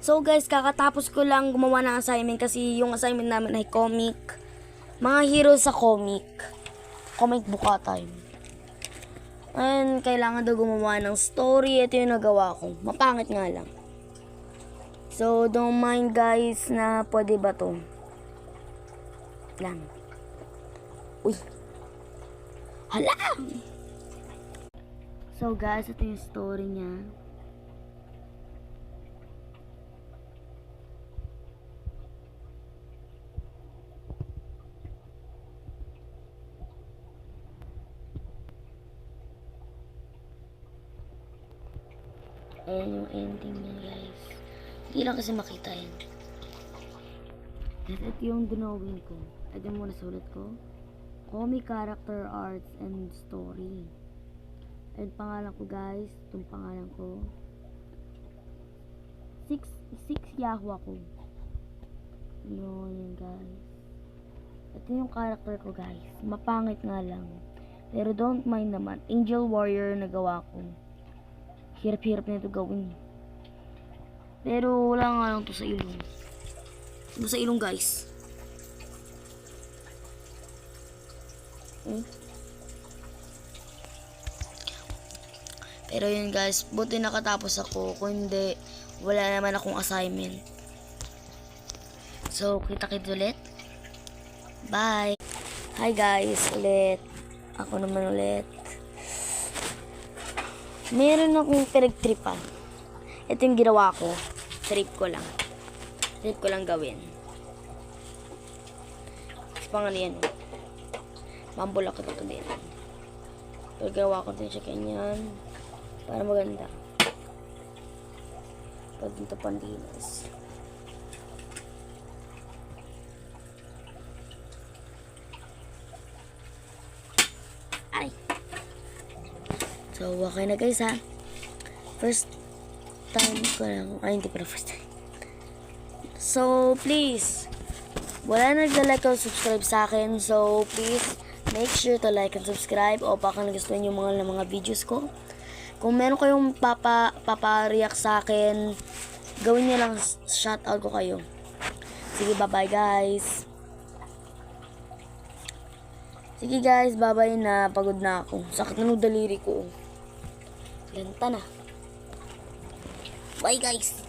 So guys, kakatapos ko lang gumawa ng assignment kasi yung assignment namin ay comic. Mga hero sa comic. Comic book time. And kailangan daw gumawa ng story. Ito yung nagawa ko. Mapangit nga lang. So don't mind guys na pwede ba to? Lang. Uy. Hala! So guys, ito yung story niya. Ayan yung ending niya guys. Hindi lang kasi makita yan. At ito yung drawing ko. Ito muna sulat ko. Comic character arts and story. And pangalan ko guys. Itong pangalan ko. 6 Yahoo ako. Yun guys. Ito yung character ko guys. Mapangit nga lang. Pero don't mind naman. Angel Warrior na gawa ko. Hirap-hirap na ito gawin. Pero wala nga lang to sa ilong. Ano sa ilong guys? Pero yun guys, buti nakatapos ako. Kung hindi, wala naman akong assignment. So, kita-kita ulit. Bye! Hi guys, ulit. Ako naman ulit. Meron akong pinagtripan. Ito yung ginawa ko. Trip ko lang. Trip ko lang gawin. Sa pangalan yan. Mambula ko ito din. Pero ginawa ko din siya kanyan. Para maganda. Pag dito pandinas. Ay! So, okay na guys ha. First time ko lang. Ay, hindi pala first time. So, please. Wala nagla-like o subscribe sa akin. So, please, make sure to like and subscribe. O baka nagustuhan yung mga videos ko. Kung meron kayong papa-react sa akin, gawin nyo lang, shoutout ko kayo. Sige, bye-bye guys. Sige guys, bye-bye na. Pagod na ako. Sakit na ng daliri ko. Lanta na. Bye guys.